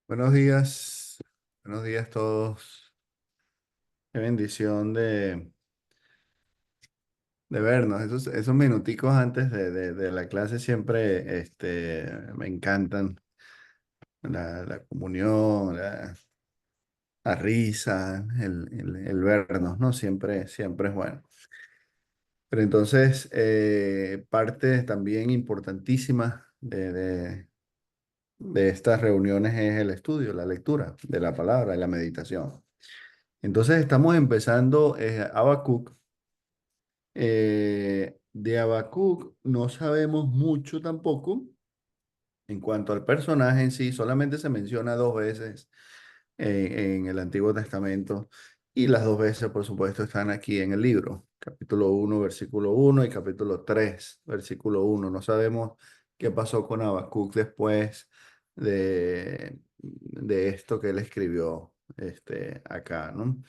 Buenos días todos. Qué bendición de vernos. Esos minuticos antes de la clase siempre me encantan. La comunión, la risa, el vernos, ¿no? Siempre es bueno. Pero entonces, parte también importantísima de estas reuniones es el estudio, la lectura de la palabra y la meditación. Entonces estamos empezando Habacuc. De Habacuc no sabemos mucho tampoco en cuanto al personaje en sí, solamente se menciona dos veces en el Antiguo Testamento y las dos veces, por supuesto, están aquí en el libro, capítulo 1, versículo 1 y capítulo 3, versículo 1. No sabemos qué pasó con Habacuc después de esto que él escribió acá, ¿no?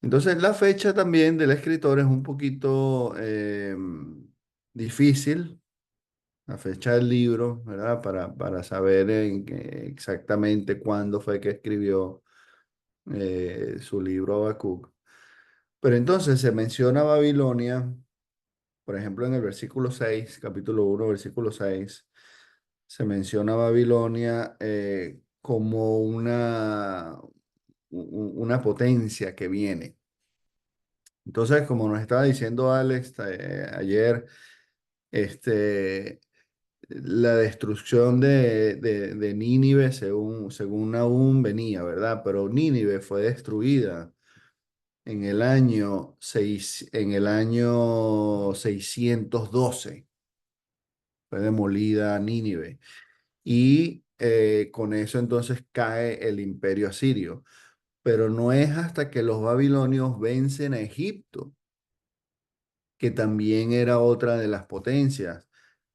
Entonces, la fecha también del escritor es un poquito difícil, la fecha del libro, ¿verdad? Para saber exactamente cuándo fue que escribió su libro Habacuc. Pero entonces se menciona Babilonia, por ejemplo, en el versículo 6, capítulo 1, versículo 6, se menciona Babilonia como una potencia que viene. Entonces, como nos estaba diciendo Alex ayer, este, la destrucción de Nínive según aún venía, ¿verdad? Pero Nínive fue destruida en el año 612, fue demolida Nínive. Y con eso entonces cae el imperio asirio. Pero no es hasta que los babilonios vencen a Egipto que también era otra de las potencias,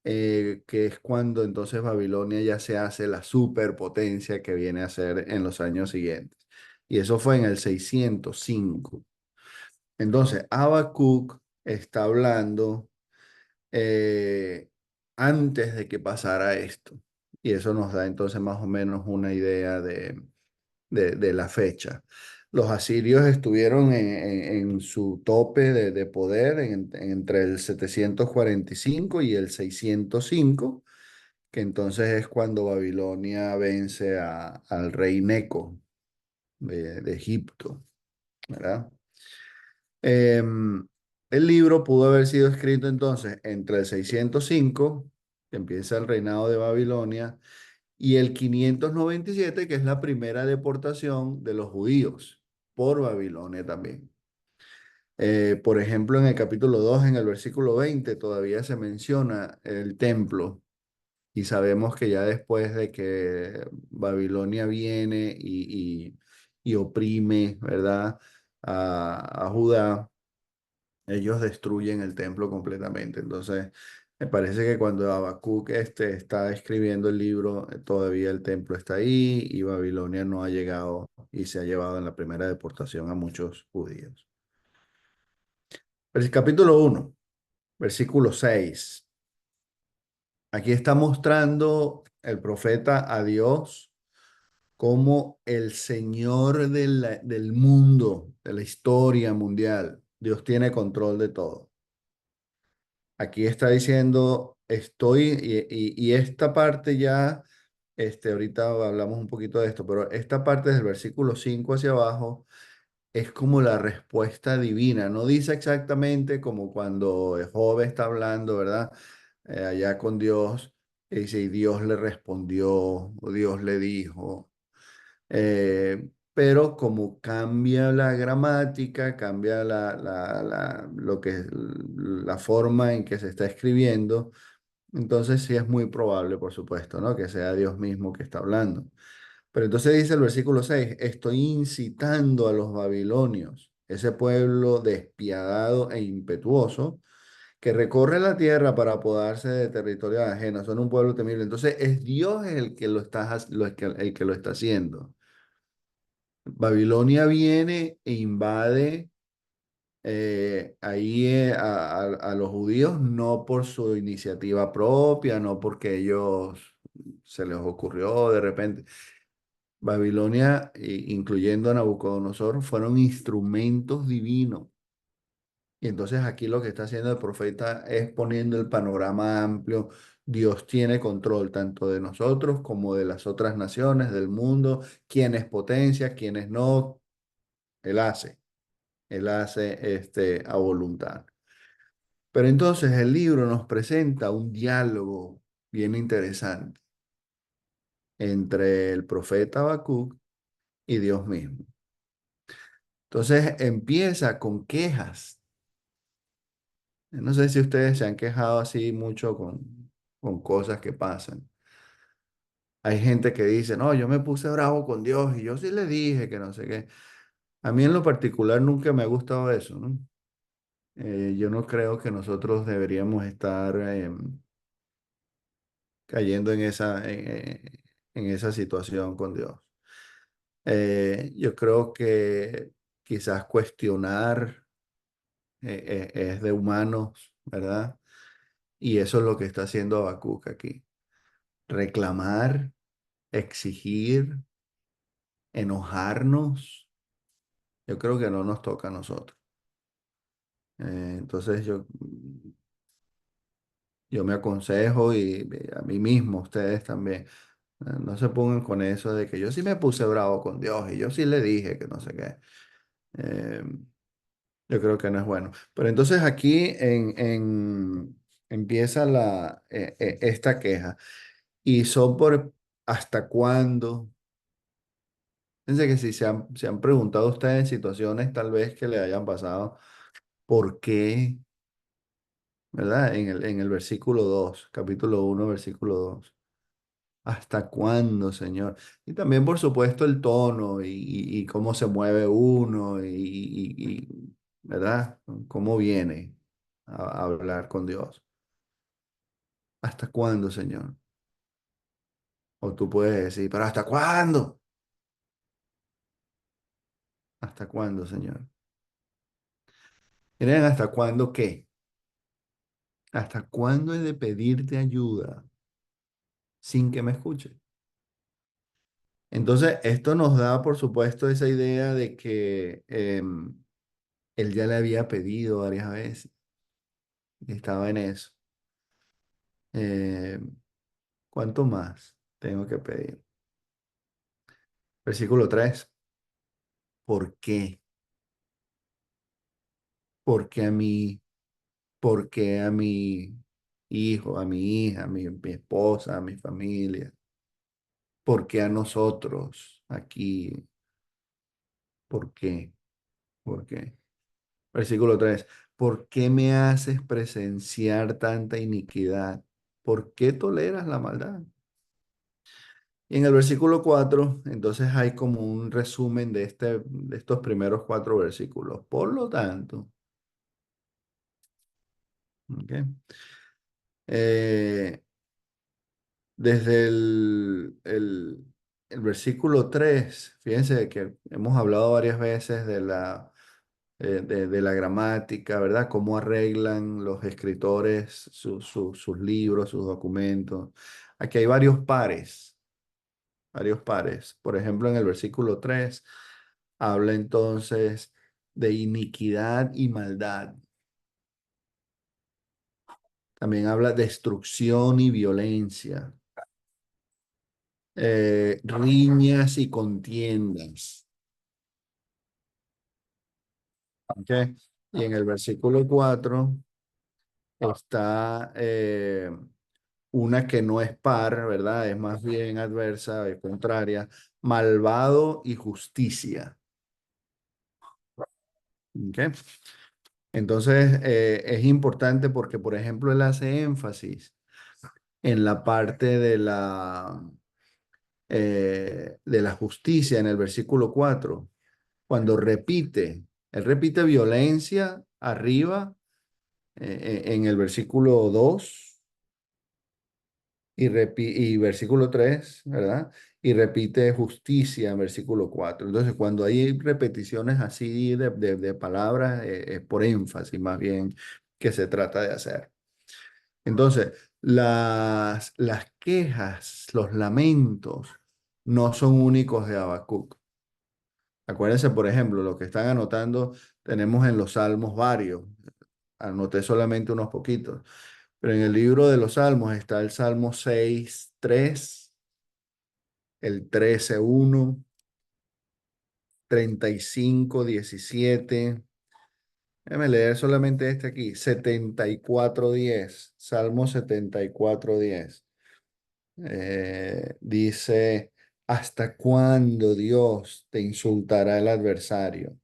que es cuando entonces Babilonia ya se hace la superpotencia que viene a ser en los años siguientes. Y eso fue en el 605. Entonces, Habacuc está hablando eh, antes de que pasara esto. Y eso nos da entonces más o menos una idea de la fecha. Los asirios estuvieron en su tope de poder entre el 745 y el 605, que entonces es cuando Babilonia vence al rey Neco de Egipto, ¿verdad? Em, el libro pudo haber sido escrito entonces entre el 605, que empieza el reinado de Babilonia, y el 597, que es la primera deportación de los judíos por Babilonia también. Por ejemplo, en el capítulo 2 en el versículo 20 todavía se menciona el templo y sabemos que ya después de que Babilonia viene y oprime, ¿verdad? A Judá, ellos destruyen el templo completamente. Entonces, me parece que cuando Habacuc está escribiendo el libro, todavía el templo está ahí y Babilonia no ha llegado y se ha llevado en la primera deportación a muchos judíos. El capítulo 1, versículo 6. Aquí está mostrando el profeta a Dios como el Señor del mundo, de la historia mundial. Dios tiene control de todo. Aquí está diciendo, y esta parte ya, ahorita hablamos un poquito de esto, pero esta parte del versículo 5 hacia abajo es como la respuesta divina. No dice exactamente como cuando Job está hablando, ¿verdad? Allá con Dios, y dice, y Dios le respondió, o Dios le dijo. Pero como cambia la gramática, cambia la forma en que se está escribiendo, entonces sí es muy probable, por supuesto, ¿no? Que sea Dios mismo que está hablando. Pero entonces dice el versículo 6: estoy incitando a los babilonios, ese pueblo despiadado e impetuoso, que recorre la tierra para apoderarse de territorios ajenos. Son un pueblo temible. Entonces es Dios el que el que lo está haciendo. Babilonia viene e invade ahí a los judíos, no por su iniciativa propia, no porque ellos se les ocurrió de repente. Babilonia, incluyendo a Nabucodonosor, fueron instrumentos divinos. Y entonces aquí lo que está haciendo el profeta es poniendo el panorama amplio. Dios tiene control tanto de nosotros como de las otras naciones del mundo, quién es potencia, quiénes no. Él hace, él hace a voluntad. Pero entonces el libro nos presenta un diálogo bien interesante entre el profeta Habacuc y Dios mismo. Entonces empieza con quejas. No sé si ustedes se han quejado así mucho con cosas que pasan. Hay gente que dice, no, yo me puse bravo con Dios y yo sí le dije que no sé qué. A mí en lo particular nunca me ha gustado eso, ¿no? Yo no creo que nosotros deberíamos estar cayendo en esa situación con Dios. Yo creo que quizás cuestionar es de humanos, ¿verdad? Y eso es lo que está haciendo Habacuc aquí. Reclamar, exigir, enojarnos, yo creo que no nos toca a nosotros. Entonces yo me aconsejo y a mí mismo, ustedes también, no se pongan con eso de que yo sí me puse bravo con Dios y yo sí le dije que no sé qué. Eh, yo creo que no es bueno. Pero entonces aquí empieza esta queja y son por hasta cuándo. Fíjense que si se han preguntado ustedes en situaciones tal vez que le hayan pasado, ¿por qué? ¿Verdad? En el versículo 2 capítulo 1 versículo 2. ¿Hasta cuándo, Señor? Y también, por supuesto, el tono y cómo se mueve uno ¿verdad? Cómo viene a hablar con Dios. ¿Hasta cuándo, Señor? O tú puedes decir, pero ¿hasta cuándo? ¿Hasta cuándo, Señor? Miren, ¿hasta cuándo qué? ¿Hasta cuándo he de pedirte ayuda sin que me escuches? Entonces, esto nos da, por supuesto, esa idea de que él ya le había pedido varias veces y estaba en eso. Eh, ¿Cuánto más tengo que pedir? Versículo 3. ¿Por qué? ¿Por qué a mí? ¿Por qué a mi hijo, a mi hija, a mi esposa, a mi familia? ¿Por qué a nosotros aquí? ¿Por qué? ¿Por qué? Versículo 3. ¿Por qué me haces presenciar tanta iniquidad? ¿Por qué toleras la maldad? Y en el versículo 4, entonces hay como un resumen de estos primeros cuatro versículos. Por lo tanto, ¿ok? Eh, desde el versículo 3, fíjense que hemos hablado varias veces de la gramática, ¿verdad? Cómo arreglan los escritores sus libros, sus documentos. Aquí hay varios pares, varios pares. Por ejemplo, en el versículo 3 habla entonces de iniquidad y maldad. También habla de destrucción y violencia, riñas y contiendas. ¿Ok? Y en el versículo 4 está una que no es par, ¿verdad? Es más bien adversa, es contraria, malvado y justicia. ¿Ok? Entonces, es importante porque, por ejemplo, él hace énfasis en la parte de la justicia en el versículo 4 cuando él repite violencia arriba en el versículo 2 y versículo 3, ¿verdad? Y repite justicia en versículo 4. Entonces, cuando hay repeticiones así de palabras, es por énfasis más bien que se trata de hacer. Entonces, las quejas, los lamentos, no son únicos de Habacuc. Acuérdense, por ejemplo, lo que están anotando, tenemos en los Salmos varios. Anoté solamente unos poquitos. Pero en el libro de los Salmos está el Salmo 6:3, el 13:1, 35:17. Déjame leer solamente este aquí, 74:10, Salmo 74:10. Dice, ¿hasta cuándo, Dios, te insultará el adversario?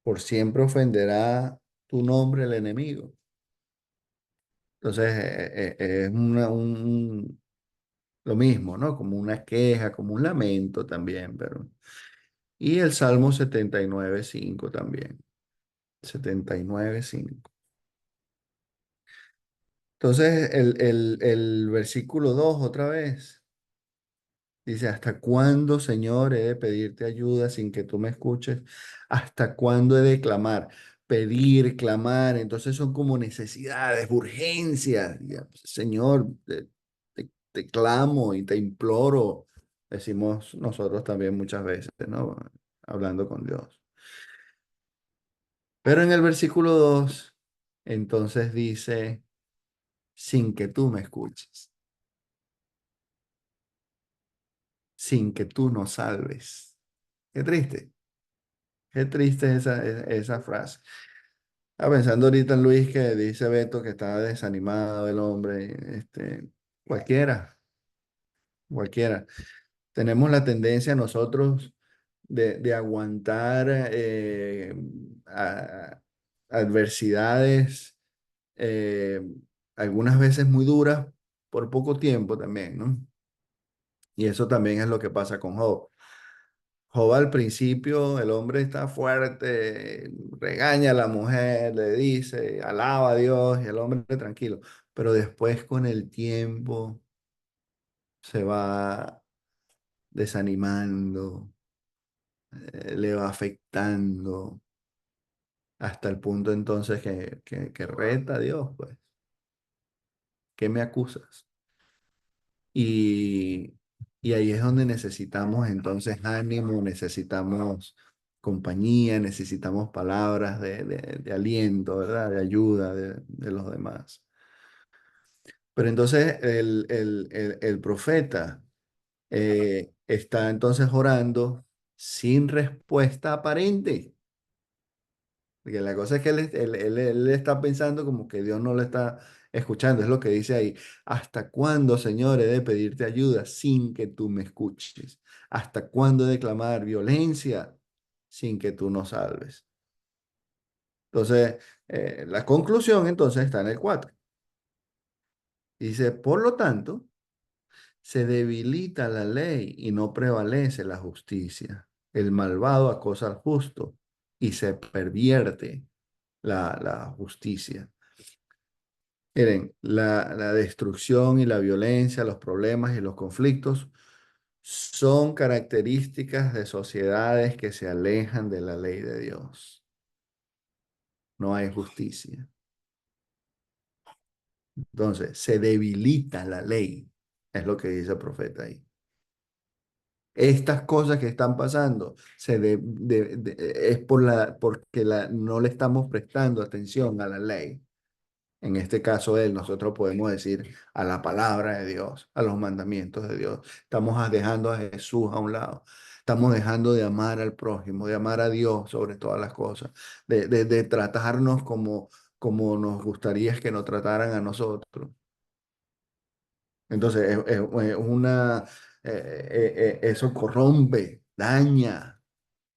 Por siempre ofenderá tu nombre el enemigo. Entonces, es lo mismo, ¿no? Como una queja, como un lamento también, pero... Y el Salmo 79:5 también. 79:5. Entonces, el versículo 2 otra vez. Dice, ¿hasta cuándo, Señor, he de pedirte ayuda sin que tú me escuches? ¿Hasta cuándo he de clamar? Pedir, clamar, entonces son como necesidades, urgencias. Ya, Señor, te clamo y te imploro, decimos nosotros también muchas veces, ¿no? Hablando con Dios. Pero en el versículo 2 entonces dice, sin que tú me escuches, sin que tú nos salves. Qué triste. Qué triste esa frase. Pensando ahorita en Luis que dice Beto que estaba desanimado el hombre, cualquiera, cualquiera. Tenemos la tendencia nosotros de aguantar adversidades, eh, algunas veces muy duras, por poco tiempo también, ¿no? Y eso también es lo que pasa con Job. Job al principio, el hombre está fuerte, regaña a la mujer, le dice, alaba a Dios y el hombre tranquilo. Pero después con el tiempo se va desanimando, le va afectando hasta el punto entonces que reta a Dios, pues, ¿qué me acusas? Y, y ahí es donde necesitamos entonces ánimo, necesitamos compañía, necesitamos palabras de aliento, ¿verdad? De ayuda de los demás. Pero entonces el profeta está entonces orando sin respuesta aparente. Porque la cosa es que él está pensando como que Dios no le está escuchando. Es lo que dice ahí. ¿Hasta cuándo, Señor, he de pedirte ayuda sin que tú me escuches? ¿Hasta cuándo he de clamar violencia sin que tú nos salves? Entonces, la conclusión entonces está en el 4. Dice, por lo tanto, se debilita la ley y no prevalece la justicia. El malvado acosa al justo y se pervierte la justicia. Miren, la destrucción y la violencia, los problemas y los conflictos son características de sociedades que se alejan de la ley de Dios. No hay justicia. Entonces, se debilita la ley, es lo que dice el profeta ahí. Estas cosas que están pasando es porque no le estamos prestando atención a la ley. En este caso, nosotros podemos decir a la palabra de Dios, a los mandamientos de Dios. Estamos dejando a Jesús a un lado. Estamos dejando de amar al prójimo, de amar a Dios sobre todas las cosas, de tratarnos como nos gustaría que nos trataran a nosotros. Entonces, eso corrompe, daña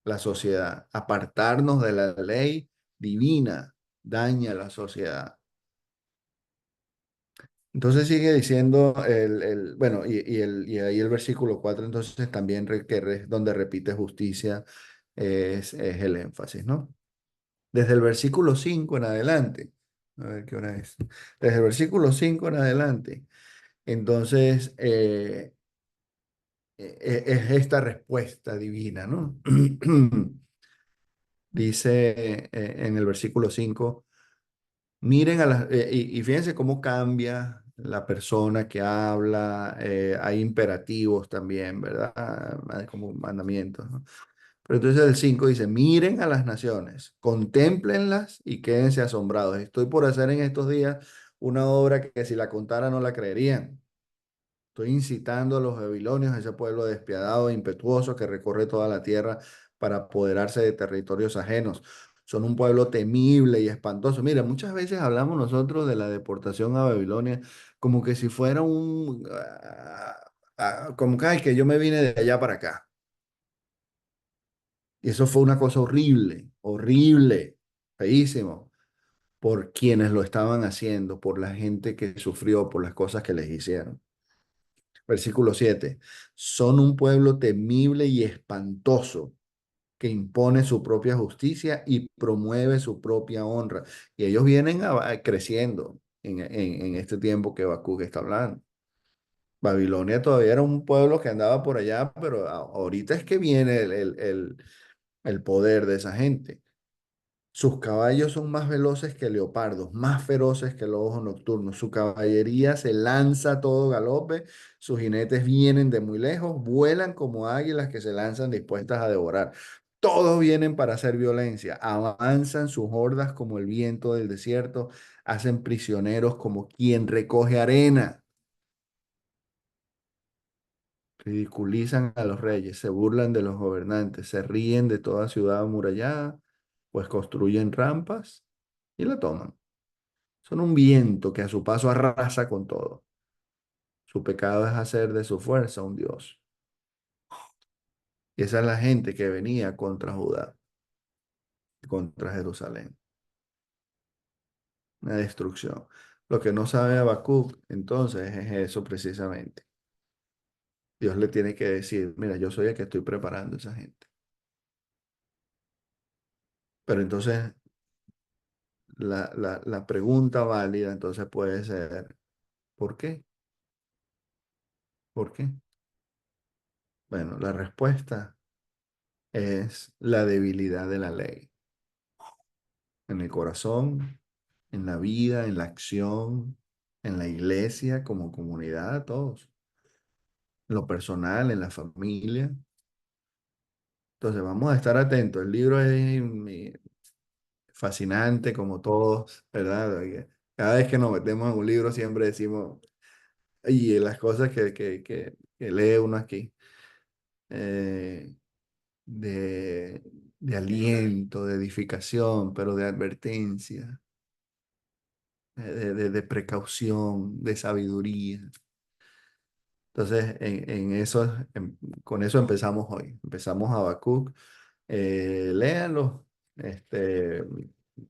la sociedad. Apartarnos de la ley divina daña la sociedad. Entonces sigue diciendo bueno, y ahí el versículo 4 entonces también donde repite justicia es el énfasis, ¿no? Desde el versículo 5 en adelante, a ver qué hora es, desde el versículo 5 en adelante, entonces es esta respuesta divina, ¿no? Dice en el versículo 5. Miren y fíjense cómo cambia la persona que habla, hay imperativos también, ¿verdad? Hay como mandamientos, ¿no? Pero entonces el 5 dice, miren a las naciones, contémplenlas y quédense asombrados. Estoy por hacer en estos días una obra que si la contara no la creerían. Estoy incitando a los babilonios, ese pueblo despiadado e impetuoso que recorre toda la tierra para apoderarse de territorios ajenos. Son un pueblo temible y espantoso. Mira, muchas veces hablamos nosotros de la deportación a Babilonia como que si fuera como que, "Ay, que yo me vine de allá para acá". Y eso fue una cosa horrible, horrible, feísimo, por quienes lo estaban haciendo, por la gente que sufrió, por las cosas que les hicieron. Versículo 7. Son un pueblo temible y espantoso que impone su propia justicia y promueve su propia honra. Y ellos vienen creciendo en este tiempo que Habacuc está hablando. Babilonia todavía era un pueblo que andaba por allá, pero ahorita es que viene el poder de esa gente. Sus caballos son más veloces que leopardos, más feroces que lobos nocturnos. Su caballería se lanza a todo galope, sus jinetes vienen de muy lejos, vuelan como águilas que se lanzan dispuestas a devorar. Todos vienen para hacer violencia, avanzan sus hordas como el viento del desierto, hacen prisioneros como quien recoge arena, ridiculizan a los reyes, se burlan de los gobernantes, se ríen de toda ciudad amurallada, pues construyen rampas y la toman. Son un viento que a su paso arrasa con todo. Su pecado es hacer de su fuerza un Dios. Y esa es la gente que venía contra Judá, contra Jerusalén. Una destrucción. Lo que no sabe Habacuc, entonces, es eso precisamente. Dios le tiene que decir, mira, yo soy el que estoy preparando a esa gente. Pero entonces, la pregunta válida entonces puede ser, ¿por qué? ¿Por qué? Bueno, la respuesta es la debilidad de la ley en el corazón, en la vida, en la acción, en la iglesia, como comunidad, todos, en lo personal, en la familia. Entonces vamos a estar atentos. El libro es fascinante como todos, ¿verdad? Cada vez que nos metemos en un libro siempre decimos, y las cosas que lee uno aquí, eh, de, de aliento, de edificación, pero de advertencia, de precaución, de sabiduría. Entonces, con eso empezamos hoy. Empezamos Habacuc. Léanlo. Este,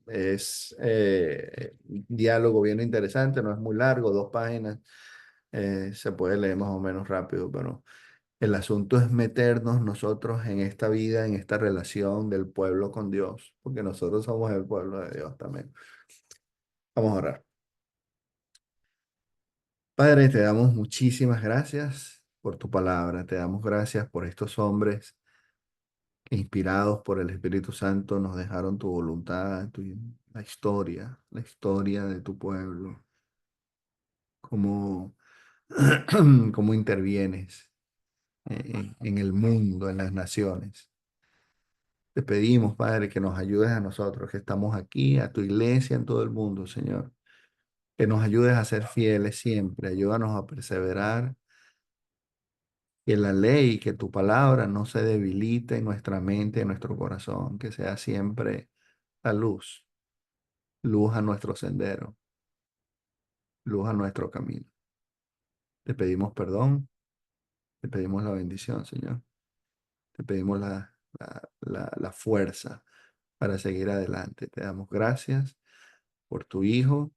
es un diálogo bien interesante, no es muy largo, 2 páginas. Se puede leer más o menos rápido, pero el asunto es meternos nosotros en esta vida, en esta relación del pueblo con Dios, porque nosotros somos el pueblo de Dios también. Vamos a orar. Padre, te damos muchísimas gracias por tu palabra. Te damos gracias por estos hombres que, inspirados por el Espíritu Santo, nos dejaron tu voluntad, la historia de tu pueblo, cómo, cómo intervienes en el mundo, en las naciones. Te pedimos, Padre, que nos ayudes a nosotros, que estamos aquí, a tu iglesia en todo el mundo, Señor. Que nos ayudes a ser fieles siempre. Ayúdanos a perseverar, que la ley, que tu palabra no se debilite en nuestra mente, en nuestro corazón, que sea siempre la luz, luz a nuestro sendero, luz a nuestro camino. Te pedimos perdón, te pedimos la bendición, Señor. Te pedimos la fuerza para seguir adelante. Te damos gracias por tu Hijo,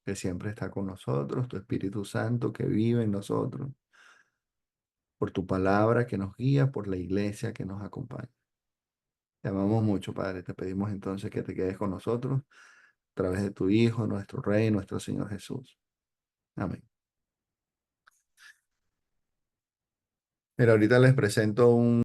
que siempre está con nosotros, tu Espíritu Santo que vive en nosotros, por tu palabra que nos guía, por la iglesia que nos acompaña. Te amamos mucho, Padre. Te pedimos entonces que te quedes con nosotros a través de tu Hijo, nuestro Rey, nuestro Señor Jesús. Amén. Mira, ahorita les presento un